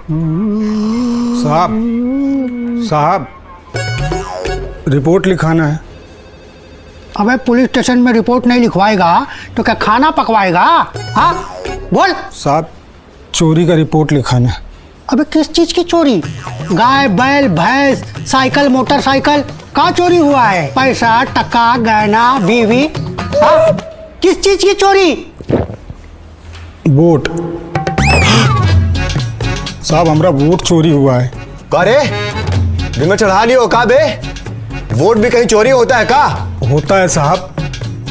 साहब साहब रिपोर्ट लिखाना है। अबे पुलिस स्टेशन में रिपोर्ट नहीं लिखवाएगा तो क्या खाना पकवाएगा? हाँ बोल। साहब चोरी का रिपोर्ट लिखाना है। अबे किस चीज की चोरी? गाय बैल भैंस साइकिल मोटरसाइकिल कहाँ चोरी हुआ है? पैसा टका गहना बीवी, हाँ किस चीज की चोरी? वोट साहब हमारा वोट चोरी हुआ है। का रे दिन में चढ़ा लियो का बे? वोट भी कहीं चोरी होता है का? होता है साहब,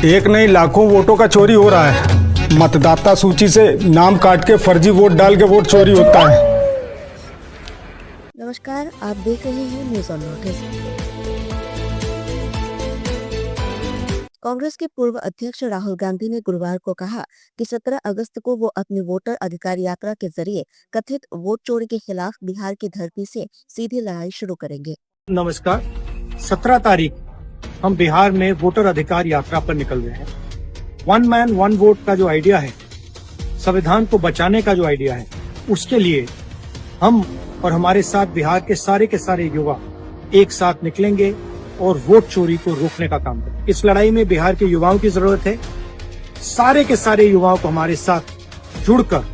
एक नहीं लाखों वोटों का चोरी हो रहा है। मतदाता सूची से नाम काट के फर्जी वोट डाल के वोट चोरी होता है। नमस्कार, आप देख रहे हैं न्यूज ऑन नोटिस। कांग्रेस के पूर्व अध्यक्ष राहुल गांधी ने गुरुवार को कहा कि 17 अगस्त को वो अपनी वोटर अधिकार यात्रा के जरिए कथित वोट चोरी के खिलाफ बिहार की धरती से सीधी लड़ाई शुरू करेंगे। नमस्कार, 17 तारीख हम बिहार में वोटर अधिकार यात्रा पर निकल रहे हैं। वन मैन वन वोट का जो आइडिया है, संविधान को बचाने का जो आइडिया है, उसके लिए हम और हमारे साथ बिहार के सारे युवा एक साथ निकलेंगे और वोट चोरी को रोकने का काम करें। इस लड़ाई में बिहार के युवाओं की जरूरत है। सारे के सारे युवाओं को हमारे साथ जुड़कर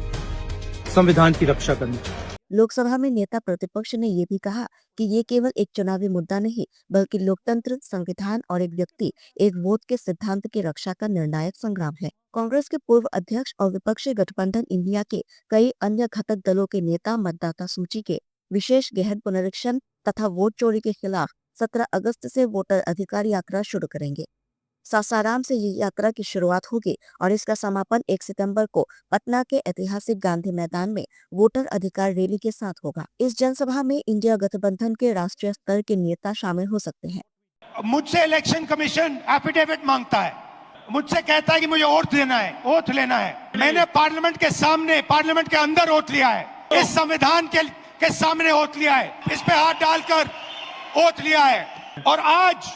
संविधान की रक्षा करनी चाहिए। लोकसभा में नेता प्रतिपक्ष ने ये भी कहा कि ये केवल एक चुनावी मुद्दा नहीं, बल्कि लोकतंत्र, संविधान और एक व्यक्ति एक वोट के सिद्धांत की रक्षा का निर्णायक संग्राम है। कांग्रेस के पूर्व अध्यक्ष और विपक्षी गठबंधन इंडिया के कई अन्य घटक दलों के नेता मतदाता सूची के विशेष गहन पुनरीक्षण तथा वोट चोरी के खिलाफ 17 अगस्त से वोटर अधिकार यात्रा शुरू करेंगे। सासाराम से ये यात्रा की शुरुआत होगी और इसका समापन 1 सितंबर को पटना के ऐतिहासिक गांधी मैदान में वोटर अधिकार रैली के साथ होगा। इस जनसभा में इंडिया गठबंधन के राष्ट्रीय स्तर के नेता शामिल हो सकते हैं। मुझसे इलेक्शन कमीशन एफिडेविट मांगता है, मुझसे कहता है कि मुझे ओथ लेना है। मैंने पार्लियामेंट के सामने, पार्लियामेंट के अंदर ओथ लिया है, इस संविधान के सामने ओथ लिया है, इस पे हाथ डालकर ओथ लिया है। और आज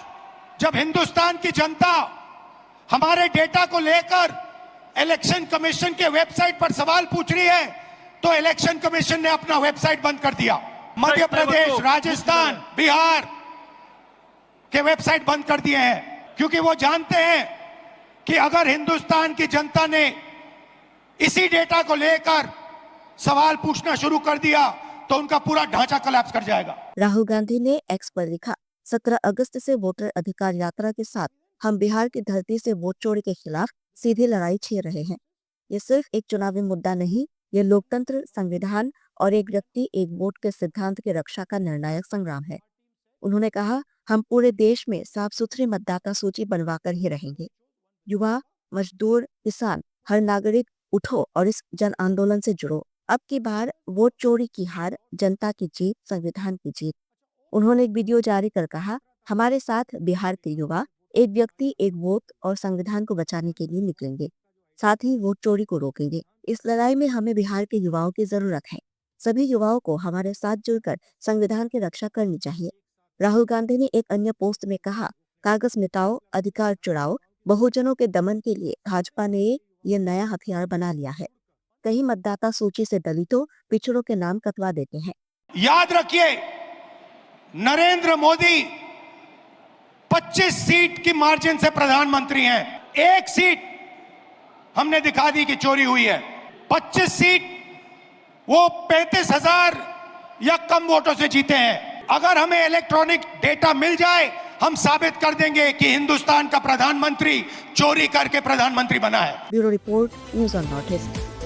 जब हिंदुस्तान की जनता हमारे डेटा को लेकर इलेक्शन कमीशन के वेबसाइट पर सवाल पूछ रही है, तो इलेक्शन कमीशन ने अपना वेबसाइट बंद कर दिया। मध्य प्रदेश, राजस्थान, बिहार के वेबसाइट बंद कर दिए हैं, क्योंकि वो जानते हैं कि अगर हिंदुस्तान की जनता ने इसी डेटा को लेकर सवाल पूछना शुरू कर दिया तो उनका पूरा ढांचा कोलैप्स कर जाएगा। राहुल गांधी ने एक्स पर लिखा, 17 अगस्त से वोटर अधिकार यात्रा के साथ हम बिहार की धरती से वोट चोरी के खिलाफ सीधी लड़ाई छेड़ रहे हैं। ये सिर्फ एक चुनावी मुद्दा नहीं, ये लोकतंत्र, संविधान और एक व्यक्ति एक वोट के सिद्धांत की रक्षा का निर्णायक संग्राम है। उन्होंने कहा, हम पूरे देश में साफ सुथरी मतदाता सूची बनवाकर ही रहेंगे। युवा, मजदूर, किसान, हर नागरिक उठो और इस जन आंदोलन से जुड़ो। अब की बार वोट चोरी की हार, जनता की जीत, संविधान की जीत। उन्होंने एक वीडियो जारी कर कहा, हमारे साथ बिहार के युवा एक व्यक्ति एक वोट और संविधान को बचाने के लिए निकलेंगे, साथ ही वोट चोरी को रोकेंगे। इस लड़ाई में हमें बिहार के युवाओं की जरूरत है। सभी युवाओं को हमारे साथ जुड़कर संविधान की रक्षा करनी चाहिए। राहुल गांधी ने एक अन्य पोस्ट में कहा, कागज मिटाओ, अधिकार चुराओ, बहुजनों के दमन के लिए भाजपा ने ये नया हथियार बना लिया है। कई मतदाता सूची से दलितों, पिछड़ों के नाम कटवा देते हैं। याद रखिए, नरेंद्र मोदी 25 सीट की मार्जिन से प्रधानमंत्री हैं। एक सीट हमने दिखा दी कि चोरी हुई है। 25 सीट वो 35,000 या कम वोटों से जीते हैं। अगर हमें इलेक्ट्रॉनिक डेटा मिल जाए, हम साबित कर देंगे कि हिंदुस्तान का प्रधानमंत्री चोरी करके प्रधानमंत्री बना है। Bureau report, news on notice.